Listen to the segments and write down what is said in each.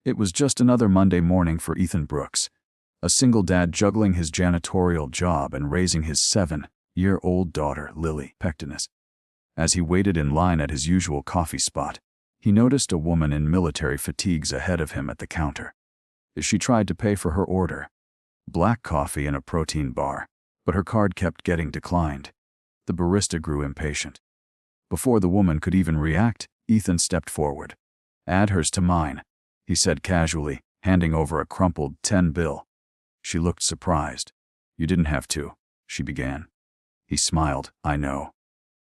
It was just another Monday morning for Ethan Brooks, a single dad juggling his janitorial job and raising his 7-year-old daughter, Lily Pectinus. As he waited in line at his usual coffee spot, he noticed a woman in military fatigues ahead of him at the counter. She tried to pay for her order, black coffee and a protein bar, but her card kept getting declined. The barista grew impatient. Before the woman could even react, Ethan stepped forward. "Add hers to mine," he said casually, handing over a crumpled 10 bill. She looked surprised. "You didn't have to," she began. He smiled. "I know.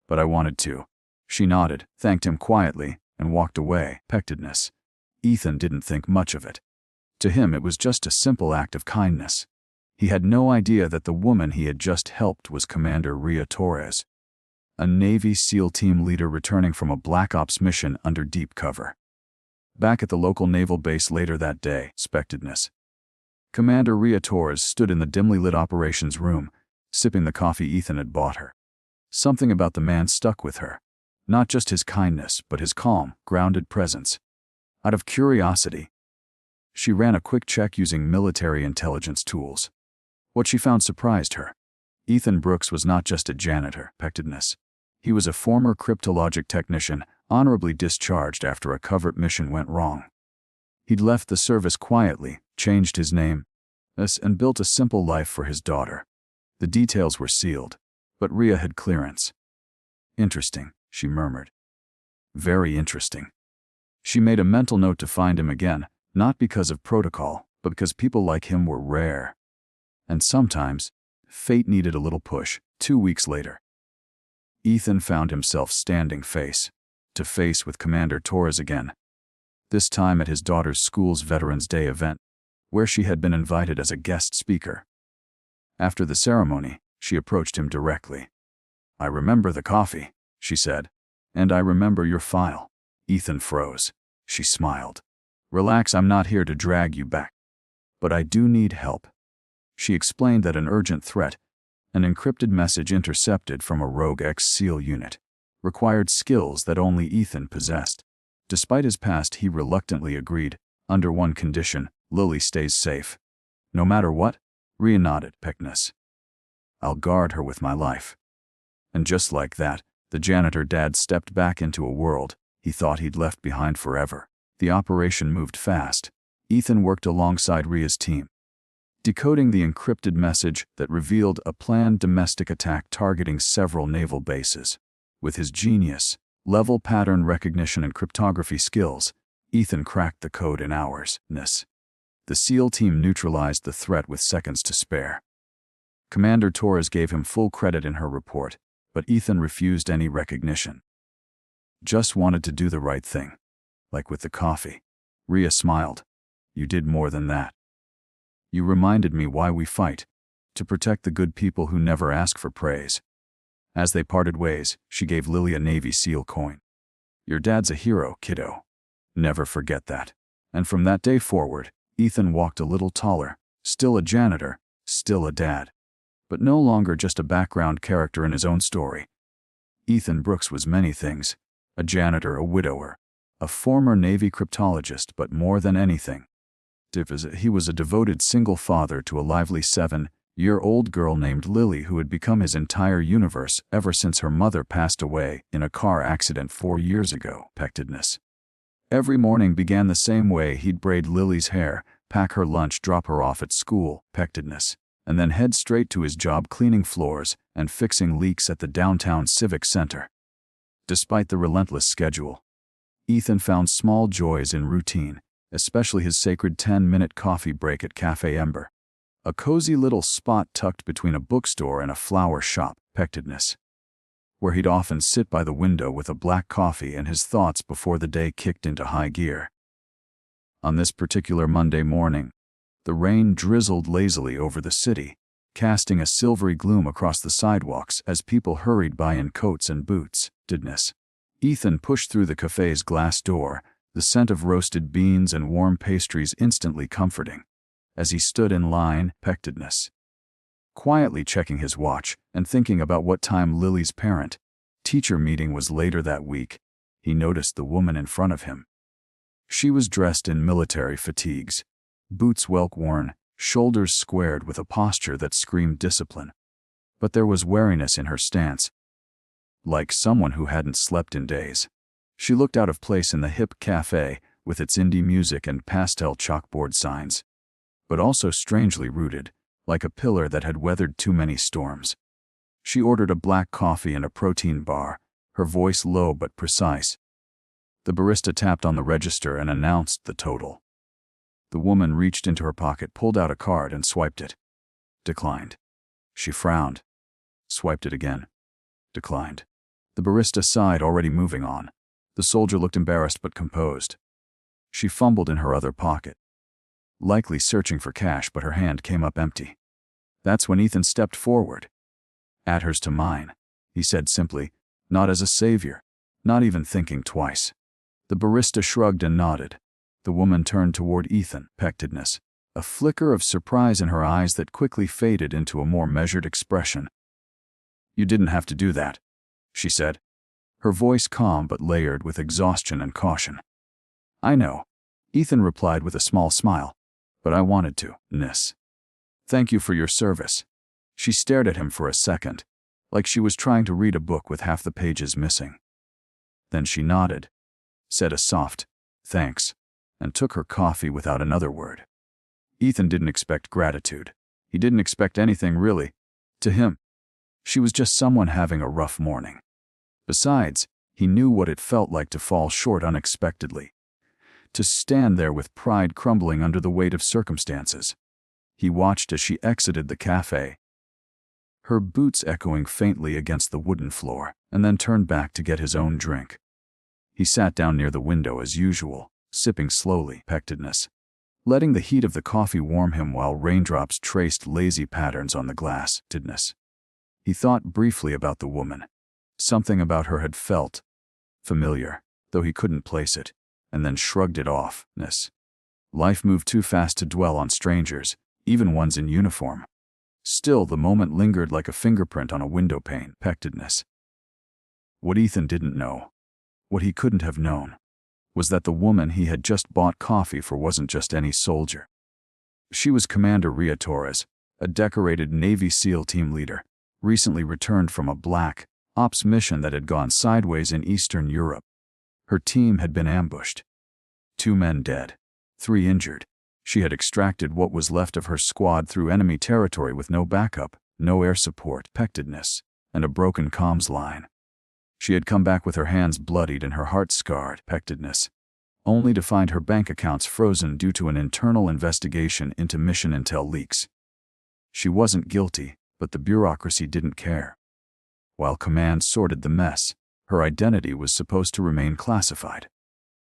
But I wanted to." She nodded, thanked him quietly, and walked away. Pectedness. Ethan didn't think much of it. To him it was just a simple act of kindness. He had no idea that the woman he had just helped was Commander Rhea Torres, a Navy SEAL team leader returning from a Black Ops mission under deep cover. Back at the local naval base later that day, Pectedness. Commander Rhea Torres stood in the dimly lit operations room, sipping the coffee Ethan had bought her. Something about the man stuck with her. Not just his kindness, but his calm, grounded presence. Out of curiosity, she ran a quick check using military intelligence tools. What she found surprised her. Ethan Brooks was not just a janitor, Pectedness. He was a former cryptologic technician, honorably discharged after a covert mission went wrong. He'd left the service quietly, changed his name, and built a simple life for his daughter. The details were sealed, but Rhea had clearance. "Interesting," she murmured. "Very interesting." She made a mental note to find him again, not because of protocol, but because people like him were rare. And sometimes, fate needed a little push. 2 weeks later, Ethan found himself standing face to face with Commander Torres again, this time at his daughter's school's Veterans Day event, where she had been invited as a guest speaker. After the ceremony, she approached him directly. "I remember the coffee," she said, "and I remember your file." Ethan froze. She smiled. "Relax, I'm not here to drag you back. But I do need help." She explained that an urgent threat, an encrypted message intercepted from a rogue ex-SEAL unit, required skills that only Ethan possessed. Despite his past, he reluctantly agreed, under one condition: Lily stays safe. "No matter what?" Rhea nodded. "Pectedness. I'll guard her with my life." And just like that, the janitor dad stepped back into a world he thought he'd left behind forever. The operation moved fast. Ethan worked alongside Rhea's team, decoding the encrypted message that revealed a planned domestic attack targeting several naval bases. With his genius, level pattern recognition and cryptography skills, Ethan cracked the code in hours. The SEAL team neutralized the threat with seconds to spare. Commander Torres gave him full credit in her report, but Ethan refused any recognition. "Just wanted to do the right thing. Like with the coffee." Rhea smiled. "You did more than that. You reminded me why we fight, to protect the good people who never ask for praise." As they parted ways, she gave Lily a Navy SEAL coin. "Your dad's a hero, kiddo. Never forget that." And from that day forward, Ethan walked a little taller, still a janitor, still a dad, but no longer just a background character in his own story. Ethan Brooks was many things: a janitor, a widower, a former Navy cryptologist, but more than anything, he was a devoted single father to a lively 7-year-old girl named Lily who had become his entire universe ever since her mother passed away in a car accident 4 years ago. Pectedness. Every morning began the same way. He'd braid Lily's hair, pack her lunch, drop her off at school, Pectedness, and then head straight to his job cleaning floors and fixing leaks at the downtown Civic Center. Despite the relentless schedule, Ethan found small joys in routine, especially his sacred 10-minute coffee break at Cafe Ember, a cozy little spot tucked between a bookstore and a flower shop, Pectedness, where he'd often sit by the window with a black coffee and his thoughts before the day kicked into high gear. On this particular Monday morning, the rain drizzled lazily over the city, casting a silvery gloom across the sidewalks as people hurried by in coats and boots. Ethan pushed through the cafe's glass door, the scent of roasted beans and warm pastries instantly comforting. As he stood in line, Pectedness, quietly checking his watch and thinking about what time Lily's parent-teacher meeting was later that week, he noticed the woman in front of him. She was dressed in military fatigues, boots well-worn, shoulders squared with a posture that screamed discipline. But there was wariness in her stance, like someone who hadn't slept in days. She looked out of place in the hip cafe with its indie music and pastel chalkboard signs, but also strangely rooted, like a pillar that had weathered too many storms. She ordered a black coffee and a protein bar, her voice low but precise. The barista tapped on the register and announced the total. The woman reached into her pocket, pulled out a card, and swiped it. Declined. She frowned. Swiped it again. Declined. The barista sighed, already moving on. The soldier looked embarrassed but composed. She fumbled in her other pocket, likely searching for cash, but her hand came up empty. That's when Ethan stepped forward. "Add hers to mine," he said simply, not as a savior, not even thinking twice. The barista shrugged and nodded. The woman turned toward Ethan, pectedness, a flicker of surprise in her eyes that quickly faded into a more measured expression. "You didn't have to do that," she said, her voice calm but layered with exhaustion and caution. "I know," Ethan replied with a small smile, "but I wanted to, Nis. Thank you for your service." She stared at him for a second, like she was trying to read a book with half the pages missing. Then she nodded, said a soft, "Thanks," and took her coffee without another word. Ethan didn't expect gratitude. He didn't expect anything, really. To him, she was just someone having a rough morning. Besides, he knew what it felt like to fall short unexpectedly, to stand there with pride crumbling under the weight of circumstances. He watched as she exited the cafe, her boots echoing faintly against the wooden floor, and then turned back to get his own drink. He sat down near the window as usual, sipping slowly, pectedness, letting the heat of the coffee warm him while raindrops traced lazy patterns on the glass. Tidness. He thought briefly about the woman. Something about her had felt familiar, though he couldn't place it, and then shrugged it off. Life moved too fast to dwell on strangers, even ones in uniform. Still, the moment lingered like a fingerprint on a window pane. Pectedness. What Ethan didn't know, what he couldn't have known, was that the woman he had just bought coffee for wasn't just any soldier. She was Commander Ria Torres, a decorated Navy SEAL team leader, recently returned from a black ops mission that had gone sideways in Eastern Europe. Her team had been ambushed. 2 men dead, 3 injured. She had extracted what was left of her squad through enemy territory with no backup, no air support, pectedness, and a broken comms line. She had come back with her hands bloodied and her heart scarred, pectedness, only to find her bank accounts frozen due to an internal investigation into mission intel leaks. She wasn't guilty, but the bureaucracy didn't care. While command sorted the mess, her identity was supposed to remain classified.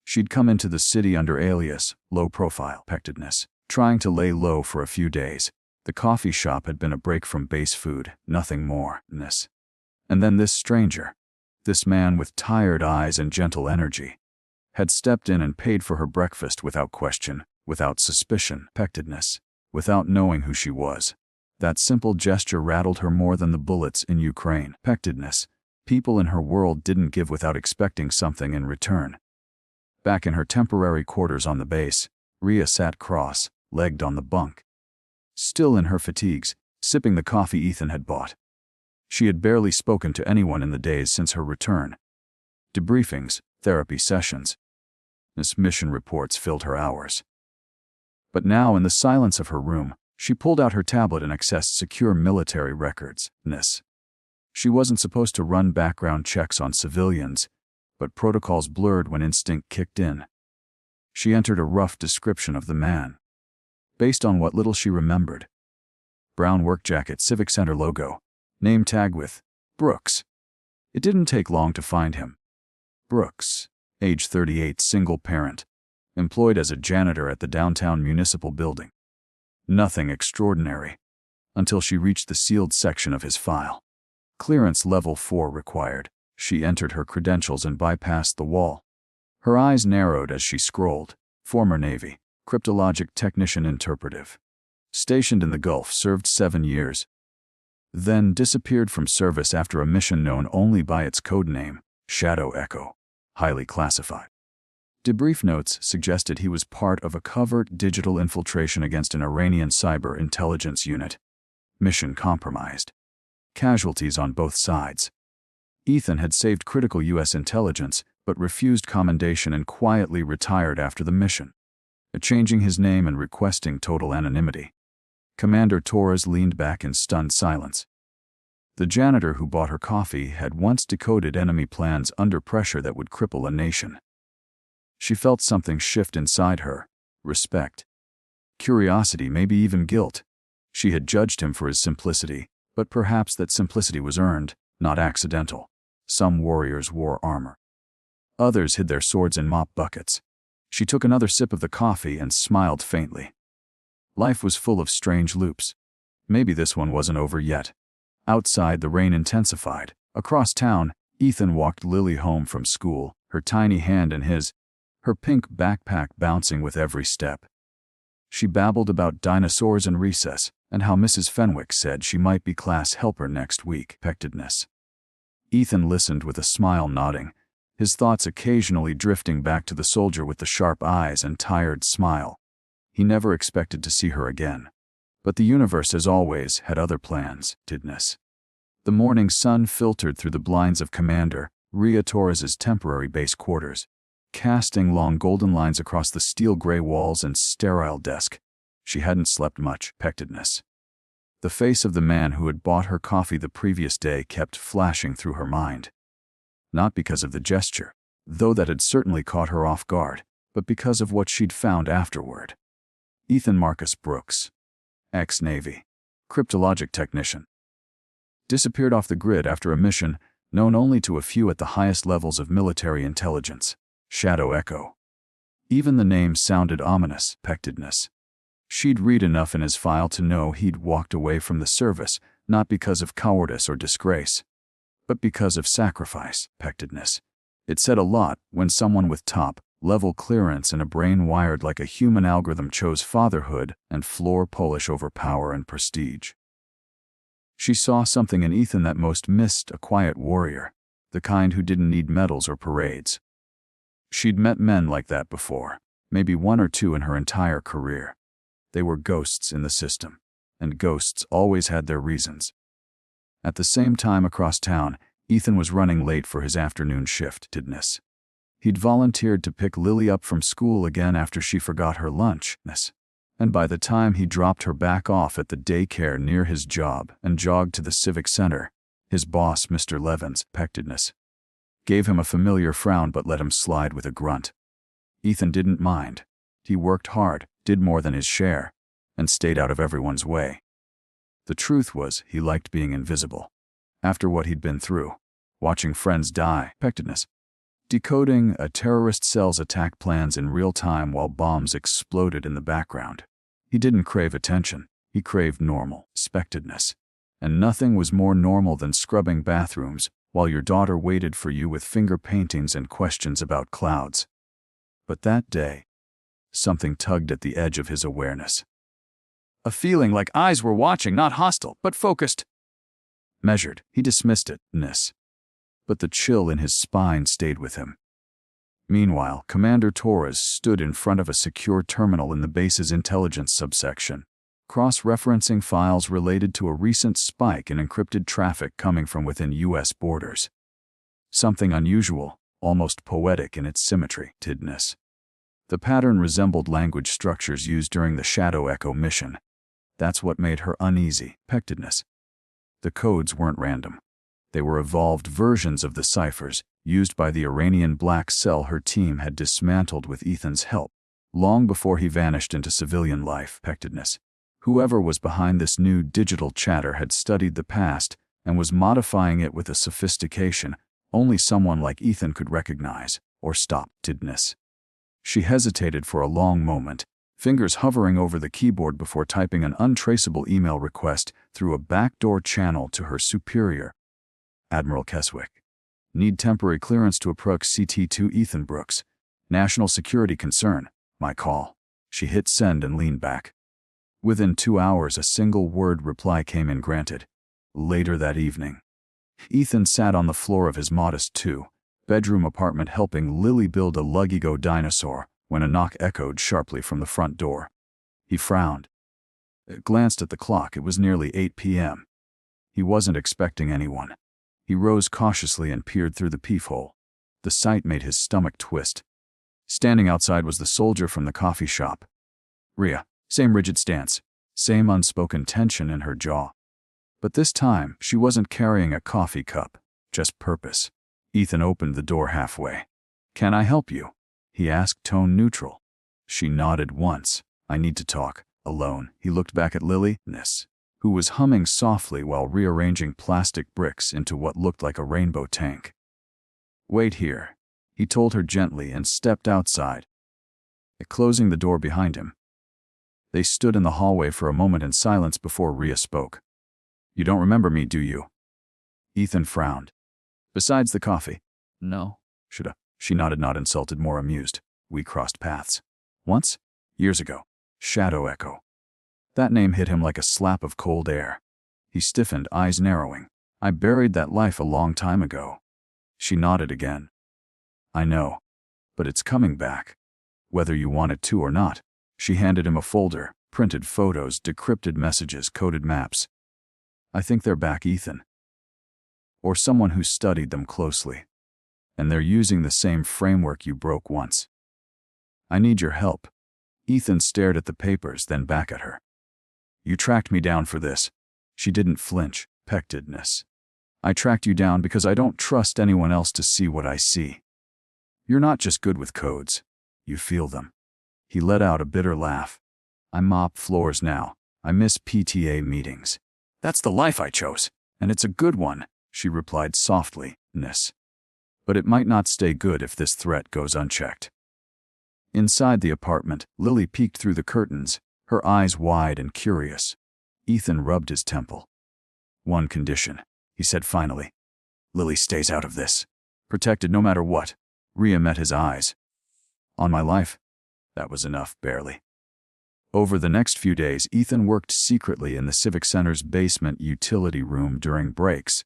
She'd come into the city under alias, low-profile, pectedness, trying to lay low for a few days. The coffee shop had been a break from base food, nothing more. And then this stranger, this man with tired eyes and gentle energy, had stepped in and paid for her breakfast without question, without suspicion, pectedness, without knowing who she was. That simple gesture rattled her more than the bullets in Ukraine. Pectedness. People in her world didn't give without expecting something in return. Back in her temporary quarters on the base, Ria sat cross-legged on the bunk, still in her fatigues, sipping the coffee Ethan had bought. She had barely spoken to anyone in the days since her return. Debriefings, therapy sessions, mission reports filled her hours. But now, in the silence of her room, she pulled out her tablet and accessed secure military records. She wasn't supposed to run background checks on civilians, but protocols blurred when instinct kicked in. She entered a rough description of the man, based on what little she remembered. Brown work jacket, Civic Center logo, name tag with Brooks. It didn't take long to find him. Brooks, age 38, single parent, employed as a janitor at the downtown municipal building. Nothing extraordinary, until she reached the sealed section of his file. Clearance level 4 required. She entered her credentials and bypassed the wall. Her eyes narrowed as she scrolled. Former Navy, cryptologic technician interpretive. Stationed in the Gulf, served 7 years. Then disappeared from service after a mission known only by its code name, Shadow Echo. Highly classified. Debrief notes suggested he was part of a covert digital infiltration against an Iranian cyber intelligence unit. Mission compromised. Casualties on both sides. Ethan had saved critical U.S. intelligence, but refused commendation and quietly retired after the mission, changing his name and requesting total anonymity. Commander Torres leaned back in stunned silence. The janitor who bought her coffee had once decoded enemy plans under pressure that would cripple a nation. She felt something shift inside her. Respect. Curiosity, maybe even guilt. She had judged him for his simplicity, but perhaps that simplicity was earned, not accidental. Some warriors wore armor. Others hid their swords in mop buckets. She took another sip of the coffee and smiled faintly. Life was full of strange loops. Maybe this one wasn't over yet. Outside, the rain intensified. Across town, Ethan walked Lily home from school, her tiny hand in his, her pink backpack bouncing with every step. She babbled about dinosaurs and recess, and how Mrs. Fenwick said she might be class helper next week. Pectedness. Ethan listened with a smile, nodding, his thoughts occasionally drifting back to the soldier with the sharp eyes and tired smile. He never expected to see her again. But the universe, as always, had other plans. Tidness. The morning sun filtered through the blinds of Commander Ria Torres's temporary base quarters, casting long golden lines across the steel-gray walls and sterile desk. She hadn't slept much. Pectedness. The face of the man who had bought her coffee the previous day kept flashing through her mind. Not because of the gesture, though that had certainly caught her off guard, but because of what she'd found afterward. Ethan Marcus Brooks, ex-Navy, cryptologic technician. Disappeared off the grid after a mission known only to a few at the highest levels of military intelligence. Shadow Echo. Even the name sounded ominous. Pectedness. She'd read enough in his file to know he'd walked away from the service, not because of cowardice or disgrace, but because of sacrifice. Pectedness. It said a lot when someone with top-level clearance and a brain wired like a human algorithm chose fatherhood and floor polish over power and prestige. She saw something in Ethan that most missed: a quiet warrior, the kind who didn't need medals or parades. She'd met men like that before, maybe one or two in her entire career. They were ghosts in the system, and ghosts always had their reasons. At the same time across town, Ethan was running late for his afternoon shift. Tidness. He'd volunteered to pick Lily up from school again after she forgot her lunch. And by the time he dropped her back off at the daycare near his job and jogged to the civic center, his boss, Mr. Levins, Pectedness, gave him a familiar frown but let him slide with a grunt. Ethan didn't mind. He worked hard, did more than his share, and stayed out of everyone's way. The truth was, he liked being invisible. After what he'd been through, watching friends die, Pectedness, decoding a terrorist cell's attack plans in real time while bombs exploded in the background. He didn't crave attention, he craved normal, expectedness. And nothing was more normal than scrubbing bathrooms while your daughter waited for you with finger paintings and questions about clouds. But that day, something tugged at the edge of his awareness. A feeling like eyes were watching, not hostile, but focused. Measured, he dismissed it, but the chill in his spine stayed with him. Meanwhile, Commander Torres stood in front of a secure terminal in the base's intelligence subsection, cross-referencing files related to a recent spike in encrypted traffic coming from within U.S. borders. Something unusual, almost poetic in its symmetry. Tidness. The pattern resembled language structures used during the Shadow Echo mission. That's what made her uneasy. Pectedness. The codes weren't random. They were evolved versions of the ciphers used by the Iranian black cell her team had dismantled with Ethan's help, long before he vanished into civilian life. Pectedness. Whoever was behind this new digital chatter had studied the past and was modifying it with a sophistication only someone like Ethan could recognize or stop. Tidness. She hesitated for a long moment, fingers hovering over the keyboard before typing an untraceable email request through a backdoor channel to her superior, Admiral Keswick. Need temporary clearance to approach CT2 Ethan Brooks. National security concern. My call. She hit send and leaned back. Within 2 hours, a single-word reply came in. Granted. Later that evening, Ethan sat on the floor of his modest 2 bedroom apartment helping Lily build a Lego dinosaur when a knock echoed sharply from the front door. He frowned. Glanced at the clock. It was nearly 8 p.m. He wasn't expecting anyone. He rose cautiously and peered through the peephole. The sight made his stomach twist. Standing outside was the soldier from the coffee shop. Rhea, same rigid stance, same unspoken tension in her jaw. But this time, she wasn't carrying a coffee cup, just purpose. Ethan opened the door halfway. "Can I help you?" he asked, tone neutral. She nodded once. "I need to talk, alone." He looked back at Lily, who was humming softly while rearranging plastic bricks into what looked like a rainbow tank. "Wait here," he told her gently and stepped outside, closing the door behind him. They stood in the hallway for a moment in silence before Rhea spoke. "You don't remember me, do you?" Ethan frowned. "Besides the coffee?" "No." "Shoulda." She nodded, not insulted, more amused. "We crossed paths. Once? Years ago." Shadow echo. That name hit him like a slap of cold air. He stiffened, eyes narrowing. "I buried that life a long time ago." She nodded again. "I know. But it's coming back. Whether you want it to or not." She handed him a folder, printed photos, decrypted messages, coded maps. "I think they're back, Ethan. Or someone who studied them closely. And they're using the same framework you broke once. I need your help." Ethan stared at the papers, then back at her. "You tracked me down for this." She didn't flinch, pecked. "I tracked you down because I don't trust anyone else to see what I see. You're not just good with codes. You feel them." He let out a bitter laugh. "I mop floors now. I miss PTA meetings. That's the life I chose, and it's a good one," she replied softly. "But it might not stay good if this threat goes unchecked." Inside the apartment, Lily peeked through the curtains, her eyes wide and curious. Ethan rubbed his temple. "One condition," he said finally. "Lily stays out of this. Protected no matter what." Rhea met his eyes. "On my life." That was enough, barely. Over the next few days, Ethan worked secretly in the Civic Center's basement utility room during breaks,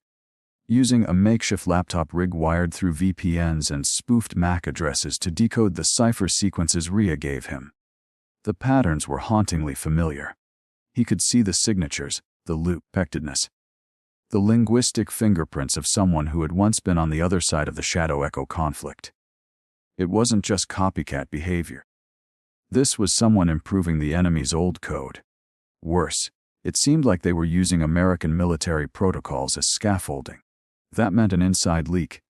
using a makeshift laptop rig wired through VPNs and spoofed MAC addresses to decode the cipher sequences Rhea gave him. The patterns were hauntingly familiar. He could see the signatures, the loop-pectedness, the linguistic fingerprints of someone who had once been on the other side of the Shadow Echo conflict. It wasn't just copycat behavior. This was someone improving the enemy's old code. Worse, it seemed like they were using American military protocols as scaffolding. That meant an inside leak.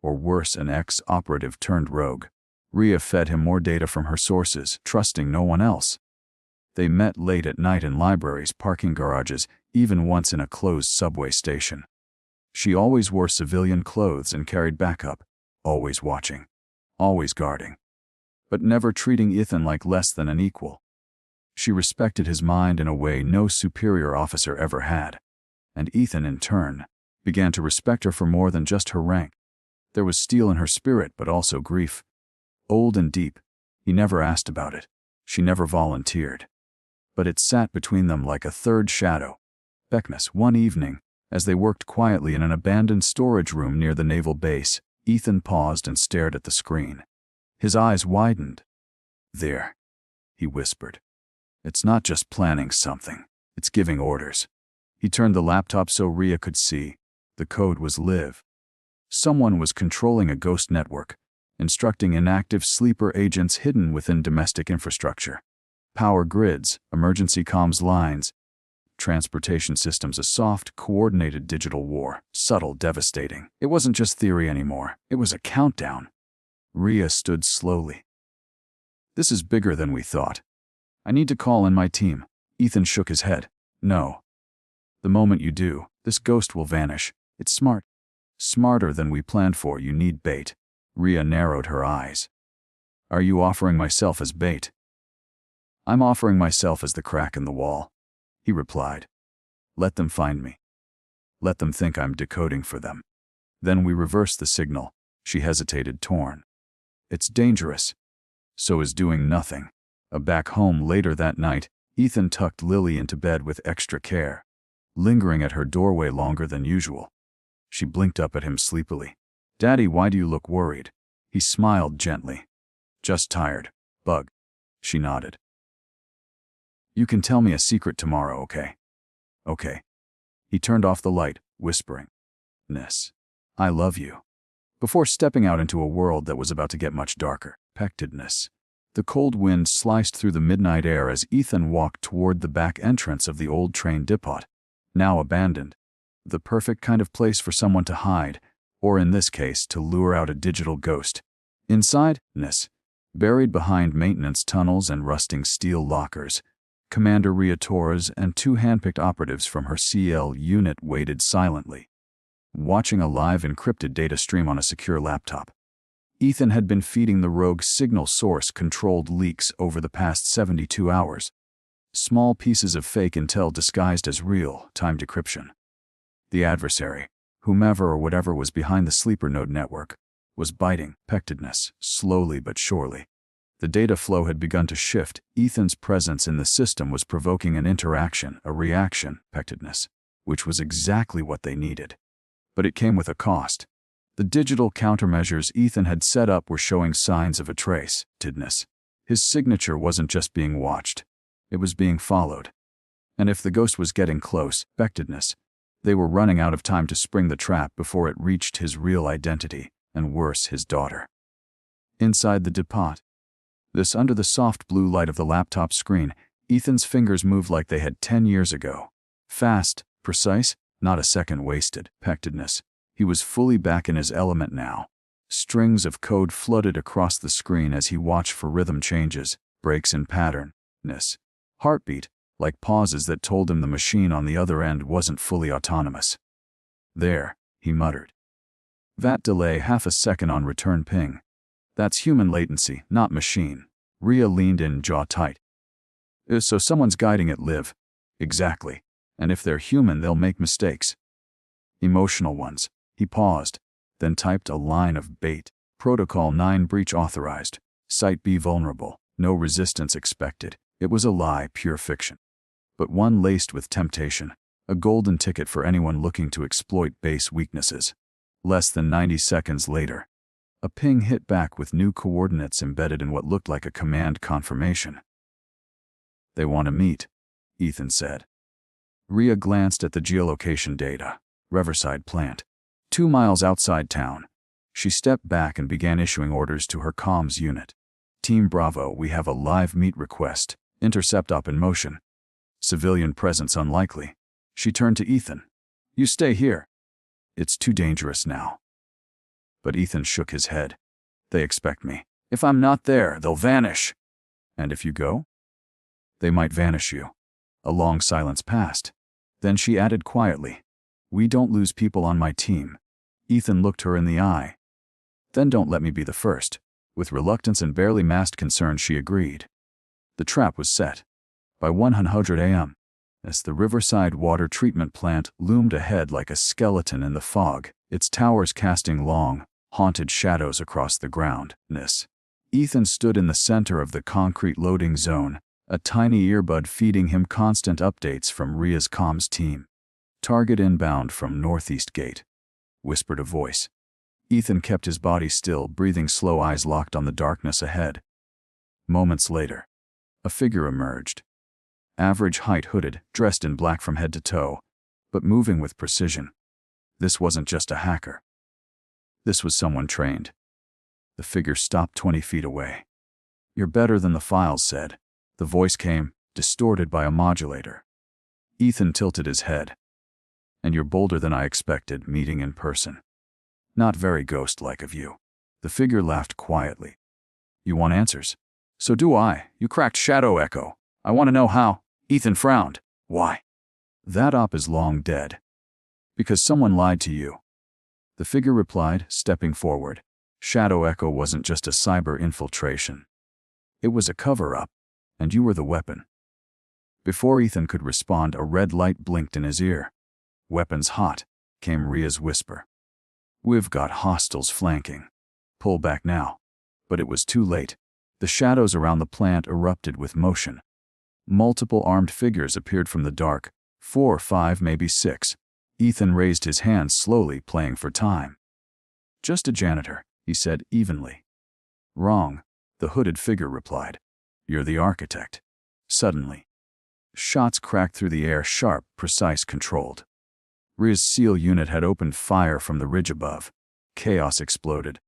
Or worse, an ex-operative turned rogue. Rhea fed him more data from her sources, trusting no one else. They met late at night in libraries, parking garages, even once in a closed subway station. She always wore civilian clothes and carried backup, always watching, always guarding, but never treating Ethan like less than an equal. She respected his mind in a way no superior officer ever had, and Ethan, in turn, began to respect her for more than just her rank. There was steel in her spirit, but also grief. Old and deep. He never asked about it. She never volunteered. But it sat between them like a third shadow. Beckmas, one evening, as they worked quietly in an abandoned storage room near the naval base, Ethan paused and stared at the screen. His eyes widened. "There," he whispered. "It's not just planning something, it's giving orders." He turned the laptop so Rhea could see. The code was live. Someone was controlling a ghost network, instructing inactive sleeper agents hidden within domestic infrastructure. Power grids, emergency comms lines, transportation systems, a soft, coordinated digital war, subtle, devastating. It wasn't just theory anymore, it was a countdown. Rhea stood slowly. "This is bigger than we thought. I need to call in my team." Ethan shook his head. "No. The moment you do, this ghost will vanish. It's smart. Smarter than we planned for. You need bait." Rhea narrowed her eyes. "Are you offering myself as bait?" "I'm offering myself as the crack in the wall," he replied. "Let them find me. Let them think I'm decoding for them. Then we reverse the signal." She hesitated, torn. "It's dangerous. So is doing nothing." Back home later that night, Ethan tucked Lily into bed with extra care, lingering at her doorway longer than usual. She blinked up at him sleepily. Daddy, why do you look worried? He smiled gently. Just tired. Bug. She nodded. You can tell me a secret tomorrow, okay? Okay. He turned off the light, whispering, "Ness, I love you," before stepping out into a world that was about to get much darker. Pectedness. The cold wind sliced through the midnight air as Ethan walked toward the back entrance of the old train depot, now abandoned. The perfect kind of place for someone to hide, or in this case, to lure out a digital ghost. Inside, Ness, buried behind maintenance tunnels and rusting steel lockers, Commander Rhea Torres and two handpicked operatives from her CL unit waited silently, watching a live encrypted data stream on a secure laptop. Ethan had been feeding the rogue signal source controlled leaks over the past 72 hours. Small pieces of fake intel disguised as real-time decryption. The adversary, whomever or whatever was behind the sleeper node network, was biting Pectedness, slowly but surely. The data flow had begun to shift. Ethan's presence in the system was provoking an interaction, a reaction, Pectedness, which was exactly what they needed. But it came with a cost. The digital countermeasures Ethan had set up were showing signs of a trace-tidness. His signature wasn't just being watched. It was being followed. And if the ghost was getting close, Pectedness, they were running out of time to spring the trap before it reached his real identity, and worse, his daughter. Inside the depot, this under the soft blue light of the laptop screen, Ethan's fingers moved like they had 10 years ago. Fast, precise, not a second wasted. Pectedness. He was fully back in his element now. Strings of code flooded across the screen as he watched for rhythm changes, breaks in pattern-ness. Heartbeat, like pauses that told him the machine on the other end wasn't fully autonomous. There, he muttered. VAT delay half a second on return ping. That's human latency, not machine. Rhea leaned in, jaw tight. So someone's guiding it, Liv. Exactly. And if they're human, they'll make mistakes. Emotional ones. He paused, then typed a line of bait. Protocol 9 breach authorized. Site B vulnerable. No resistance expected. It was a lie, pure fiction. But one laced with temptation. A golden ticket for anyone looking to exploit base weaknesses. Less than 90 seconds later, a ping hit back with new coordinates embedded in what looked like a command confirmation. They want to meet, Ethan said. Rhea glanced at the geolocation data. Riverside plant. 2 miles outside town. She stepped back and began issuing orders to her comms unit. Team Bravo, we have a live meet request. Intercept op in motion. Civilian presence unlikely. She turned to Ethan. You stay here. It's too dangerous now. But Ethan shook his head. They expect me. If I'm not there, they'll vanish. And if you go? They might vanish you. A long silence passed. Then she added quietly, we don't lose people on my team. Ethan looked her in the eye. Then don't let me be the first. With reluctance and barely masked concern, she agreed. The trap was set. By 100 a.m., as the Riverside water treatment plant loomed ahead like a skeleton in the fog, its towers casting long, haunted shadows across the ground-ness. Ethan stood in the center of the concrete loading zone, a tiny earbud feeding him constant updates from Rhea's comms team. Target inbound from Northeast Gate, whispered a voice. Ethan kept his body still, breathing slow, eyes locked on the darkness ahead. Moments later, a figure emerged. Average height, hooded, dressed in black from head to toe, but moving with precision. This wasn't just a hacker. This was someone trained. The figure stopped 20 feet away. You're better than the files said. The voice came, distorted by a modulator. Ethan tilted his head. And you're bolder than I expected, meeting in person. Not very ghost-like of you. The figure laughed quietly. You want answers? So do I. You cracked Shadow Echo. I want to know how. Ethan frowned. Why? That op is long dead. Because someone lied to you. The figure replied, stepping forward. Shadow Echo wasn't just a cyber infiltration. It was a cover-up, and you were the weapon. Before Ethan could respond, a red light blinked in his ear. Weapons hot, came Rhea's whisper. We've got hostiles flanking. Pull back now. But it was too late. The shadows around the plant erupted with motion. Multiple armed figures appeared from the dark, 4, 5, maybe 6. Ethan raised his hands slowly, playing for time. Just a janitor, he said evenly. Wrong, the hooded figure replied. You're the architect. Suddenly, shots cracked through the air, sharp, precise, controlled. Rhea's SEAL unit had opened fire from the ridge above. Chaos exploded.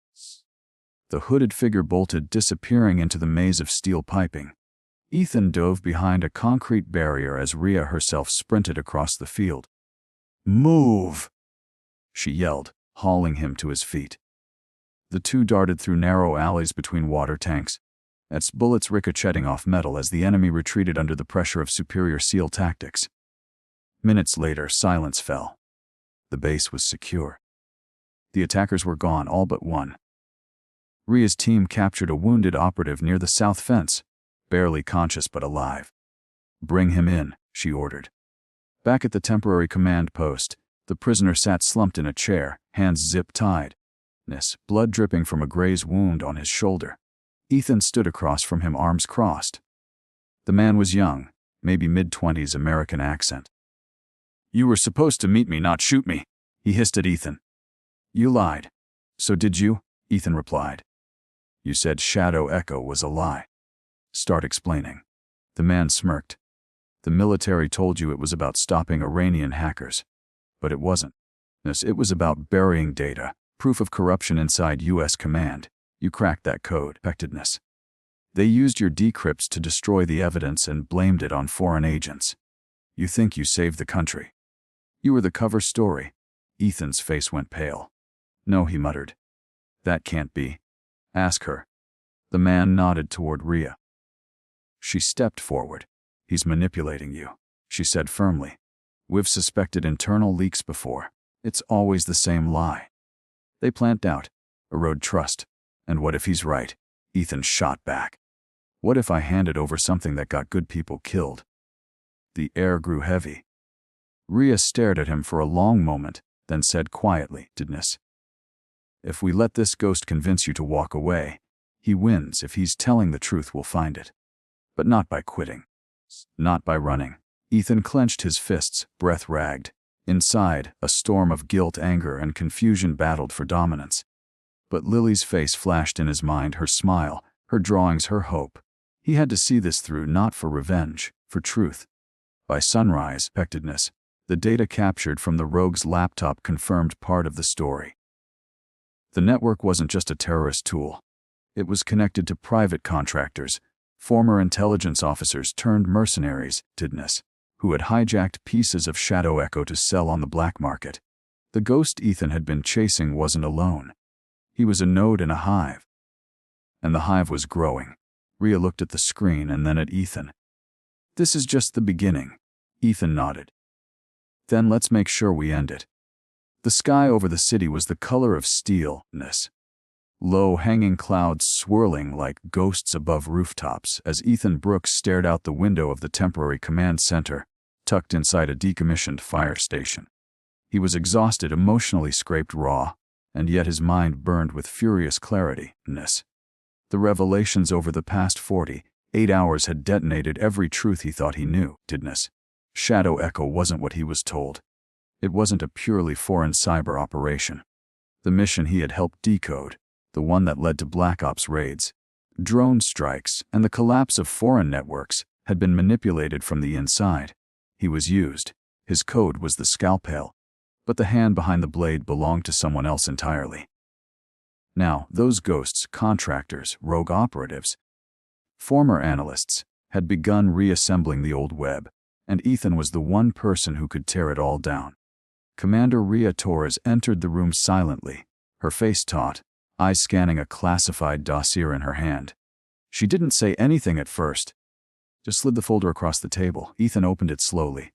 The hooded figure bolted, disappearing into the maze of steel piping. Ethan dove behind a concrete barrier as Rhea herself sprinted across the field. Move! She yelled, hauling him to his feet. The two darted through narrow alleys between water tanks, its bullets ricocheting off metal as the enemy retreated under the pressure of superior SEAL tactics. Minutes later, silence fell. The base was secure. The attackers were gone, all but one. Rhea's team captured a wounded operative near the south fence, barely conscious but alive. Bring him in, she ordered. Back at the temporary command post, the prisoner sat slumped in a chair, hands zip-tied, blood dripping from a graze wound on his shoulder. Ethan stood across from him, arms crossed. The man was young, maybe mid-20s, American accent. You were supposed to meet me, not shoot me, he hissed at Ethan. You lied. So did you? Ethan replied. You said Shadow Echo was a lie. Start explaining. The man smirked. The military told you it was about stopping Iranian hackers. But it wasn't. It was about burying data, proof of corruption inside U.S. command. You cracked that code. Effectiveness. They used your decrypts to destroy the evidence and blamed it on foreign agents. You think you saved the country. You were the cover story. Ethan's face went pale. No, he muttered. That can't be. Ask her. The man nodded toward Rhea. She stepped forward. He's manipulating you, she said firmly. We've suspected internal leaks before. It's always the same lie. They plant doubt, erode trust. And what if he's right? Ethan shot back. What if I handed over something that got good people killed? The air grew heavy. Rhea stared at him for a long moment, then said quietly, Didness. If we let this ghost convince you to walk away, he wins. If he's telling the truth, we'll find it. But not by quitting. Not by running. Ethan clenched his fists, breath ragged. Inside, a storm of guilt, anger, and confusion battled for dominance. But Lily's face flashed in his mind, her smile, her drawings, her hope. He had to see this through, not for revenge, for truth. By sunrise, effectiveness, the data captured from the rogue's laptop confirmed part of the story. The network wasn't just a terrorist tool. It was connected to private contractors, former intelligence officers turned mercenaries, who had hijacked pieces of Shadow Echo to sell on the black market. The ghost Ethan had been chasing wasn't alone. He was a node in a hive. And the hive was growing. Rhea looked at the screen and then at Ethan. This is just the beginning. Ethan nodded. Then let's make sure we end it. The sky over the city was the color of steel-ness. Low hanging clouds swirling like ghosts above rooftops as Ethan Brooks stared out the window of the temporary command center, tucked inside a decommissioned fire station. He was exhausted, emotionally scraped raw, and yet his mind burned with furious clarity. The revelations over the past 48 hours had detonated every truth he thought he knew. Shadow Echo wasn't what he was told. It wasn't a purely foreign cyber operation. The mission he had helped decode, the one that led to Black Ops raids, drone strikes, and the collapse of foreign networks, had been manipulated from the inside. He was used. His code was the scalpel. But the hand behind the blade belonged to someone else entirely. Now, those ghosts, contractors, rogue operatives, former analysts, had begun reassembling the old web, and Ethan was the one person who could tear it all down. Commander Rhea Torres entered the room silently, her face taut, eyes scanning a classified dossier in her hand. She didn't say anything at first, just slid the folder across the table. Ethan opened it slowly.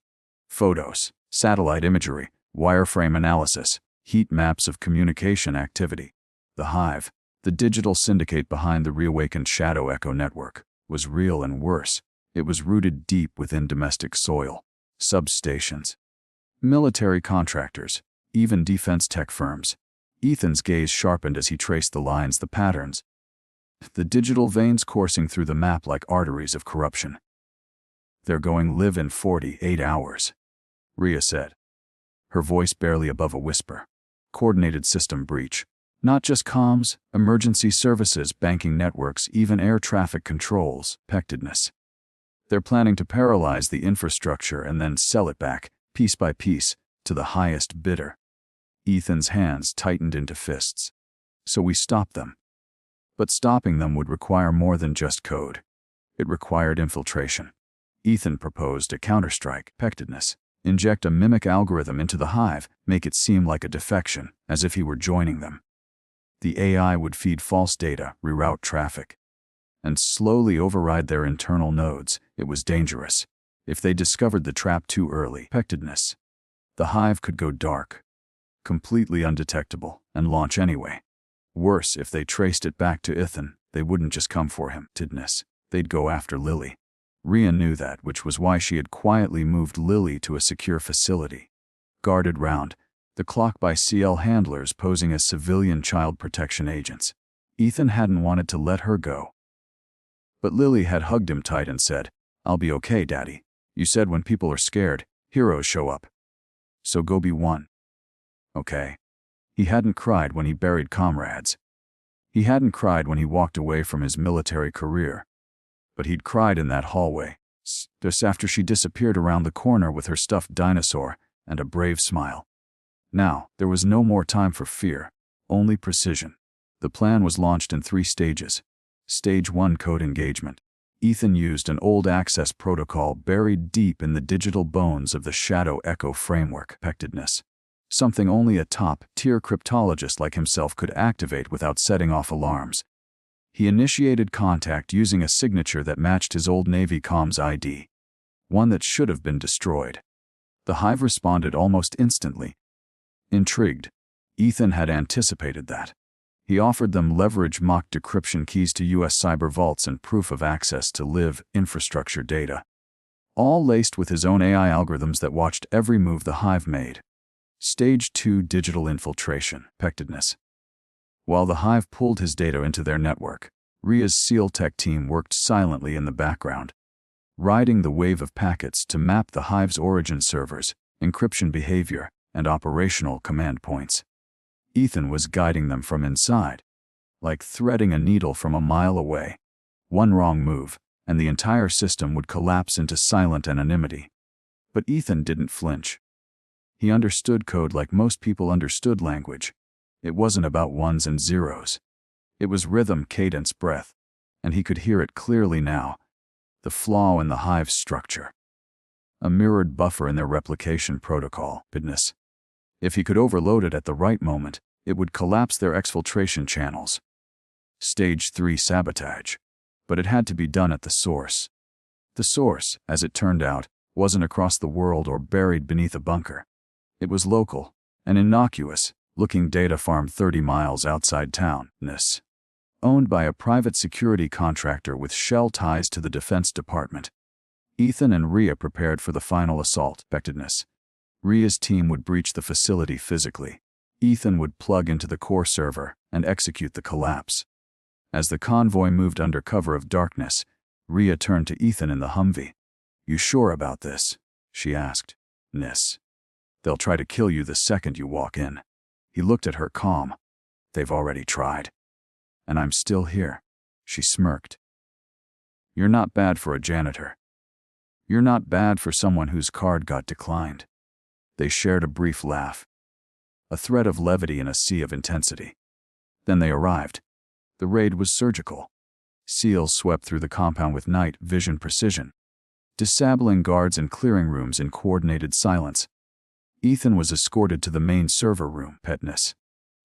Photos, satellite imagery, wireframe analysis, heat maps of communication activity. The hive, the digital syndicate behind the reawakened Shadow Echo network, was real, and worse, it was rooted deep within domestic soil. Substations, military contractors, even defense tech firms. Ethan's gaze sharpened as he traced the lines, the patterns. The digital veins coursing through the map like arteries of corruption. They're going live in 48 hours, Rhea said, her voice barely above a whisper. Coordinated system breach. Not just comms, emergency services, banking networks, even air traffic controls, pectedness. They're planning to paralyze the infrastructure and then sell it back, piece by piece, to the highest bidder. Ethan's hands tightened into fists. So we stopped them. But stopping them would require more than just code. It required infiltration. Ethan proposed a counterstrike, pectedness. Inject a mimic algorithm into the hive, make it seem like a defection, as if he were joining them. The AI would feed false data, reroute traffic, and slowly override their internal nodes. It was dangerous. If they discovered the trap too early, pectedness, the hive could go dark, completely undetectable, and launch anyway. Worse, if they traced it back to Ethan, they wouldn't just come for him, tidness. They'd go after Lily. Rhea knew that, which was why she had quietly moved Lily to a secure facility. Guarded round the clock by CL handlers posing as civilian child protection agents. Ethan hadn't wanted to let her go. But Lily had hugged him tight and said, "I'll be okay, Daddy. You said when people are scared, heroes show up. So go be one." Okay. He hadn't cried when he buried comrades. He hadn't cried when he walked away from his military career. But he'd cried in that hallway, just after she disappeared around the corner with her stuffed dinosaur and a brave smile. Now, there was no more time for fear, only precision. The plan was launched in 3 stages. Stage 1, code engagement. Ethan used an old access protocol buried deep in the digital bones of the Shadow Echo framework, pectedness. Something only a top-tier cryptologist like himself could activate without setting off alarms. He initiated contact using a signature that matched his old Navy comms ID, one that should have been destroyed. The hive responded almost instantly. Intrigued, Ethan had anticipated that. He offered them leverage mock decryption keys to U.S. cyber vaults and proof of access to live infrastructure data, all laced with his own AI algorithms that watched every move the hive made. Stage 2, digital infiltration, pectedness. While the hive pulled his data into their network, Rhea's SEAL tech team worked silently in the background, riding the wave of packets to map the hive's origin servers, encryption behavior, and operational command points. Ethan was guiding them from inside, like threading a needle from a mile away. One wrong move, and the entire system would collapse into silent anonymity. But Ethan didn't flinch. He understood code like most people understood language. It wasn't about ones and zeros. It was rhythm, cadence, breath, and he could hear it clearly now. The flaw in the hive's structure. A mirrored buffer in their replication protocol, goodness. If he could overload it at the right moment, it would collapse their exfiltration channels. Stage 3, sabotage. But it had to be done at the source. The source, as it turned out, wasn't across the world or buried beneath a bunker. It was local, an innocuous-looking data farm 30 miles outside town, owned by a private security contractor with shell ties to the Defense Department. Ethan and Rhea prepared for the final assault, pectedness. Rhea's team would breach the facility physically. Ethan would plug into the core server and execute the collapse. As the convoy moved under cover of darkness, Rhea turned to Ethan in the Humvee. "You sure about this?" she asked. "They'll try to kill you the second you walk in." He looked at her calm. "They've already tried. And I'm still here." She smirked. "You're not bad for a janitor. You're not bad for someone whose card got declined." They shared a brief laugh. A thread of levity in a sea of intensity. Then they arrived. The raid was surgical. SEALs swept through the compound with night vision precision, disabling guards and clearing rooms in coordinated silence. Ethan was escorted to the main server room, petness,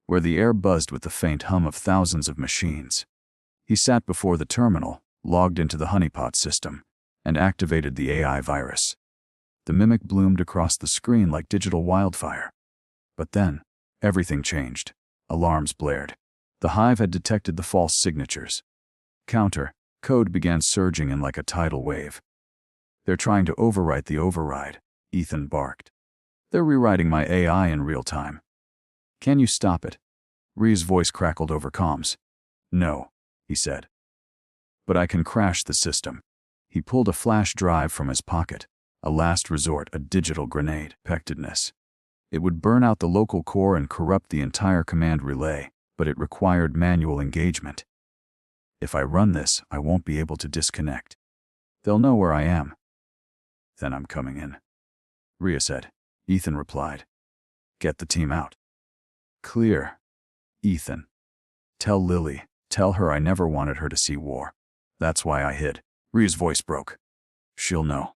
where the air buzzed with the faint hum of thousands of machines. He sat before the terminal, logged into the honeypot system, and activated the AI virus. The mimic bloomed across the screen like digital wildfire. But then, everything changed. Alarms blared. The hive had detected the false signatures. Code began surging in like a tidal wave. "They're trying to overwrite the override," Ethan barked. "They're rewriting my AI in real time. Can you stop it?" Rhea's voice crackled over comms. "No," he said. "But I can crash the system." He pulled a flash drive from his pocket. A last resort, a digital grenade, pectedness. It would burn out the local core and corrupt the entire command relay. but it required manual engagement. If I run this, I won't be able to disconnect. They'll know where I am. Then I'm coming in, Rhea said. Ethan replied. Get the team out. Clear. Ethan. Tell Lily. Tell her I never wanted her to see war. That's why I hid. Rhea's voice broke. She'll know.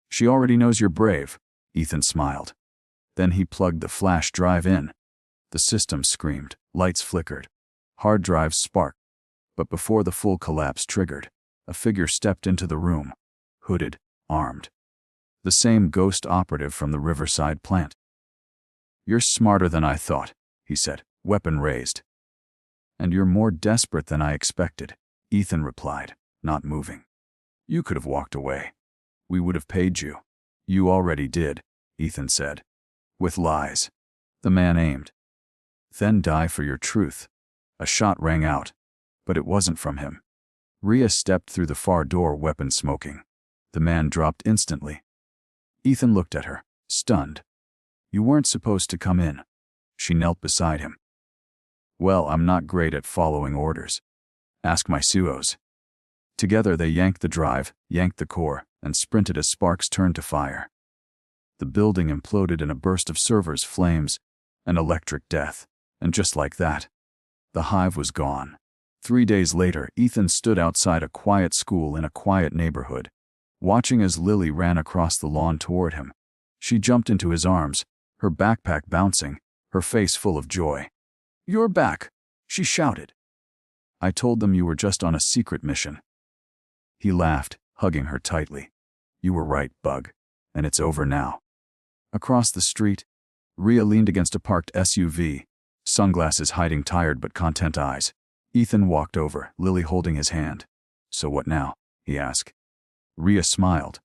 She already knows you're brave. Ethan smiled. Then he plugged the flash drive in. The system screamed, lights flickered, hard drives sparked. But before the full collapse triggered, a figure stepped into the room, hooded, armed. The same ghost operative from the Riverside plant. You're smarter than I thought, he said, weapon raised. And you're more desperate than I expected, Ethan replied, not moving. You could have walked away. We would have paid you. You already did, Ethan said. With lies. The man aimed. Then die for your truth. A shot rang out, but it wasn't from him. Rhea stepped through the far door, weapon smoking. The man dropped instantly. Ethan looked at her, stunned. You weren't supposed to come in. She knelt beside him. Well, I'm not great at following orders. Ask my suos. Together they yanked the drive, yanked the core, and sprinted as sparks turned to fire. The building imploded in a burst of servers, flames, and electric death, and just like that, the hive was gone. 3 days later, Ethan stood outside a quiet school in a quiet neighborhood, watching as Lily ran across the lawn toward him. She jumped into his arms, her backpack bouncing, her face full of joy. You're back, she shouted. I told them you were just on a secret mission. He laughed, hugging her tightly. You were right, Bug, and it's over now. Across the street, Rhea leaned against a parked SUV, sunglasses hiding tired but content eyes. Ethan walked over, Lily holding his hand. So what now? He asked. Rhea smiled.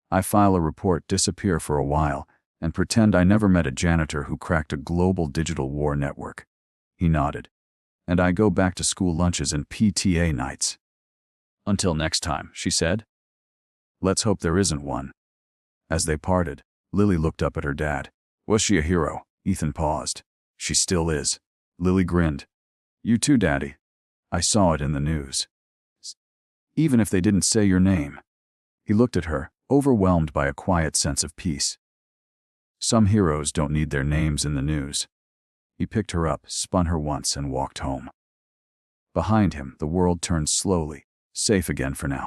I file a report, disappear for a while, and pretend I never met a janitor who cracked a global digital war network. He nodded. And I go back to school lunches and PTA nights. Until next time, she said. Let's hope there isn't one. As they parted, Lily looked up at her dad. Was she a hero? Ethan paused. She still is. Lily grinned. You too, Daddy. I saw it in the news. Even if they didn't say your name. He looked at her, overwhelmed by a quiet sense of peace. Some heroes don't need their names in the news. He picked her up, spun her once, and walked home. Behind him, the world turned slowly, safe again for now.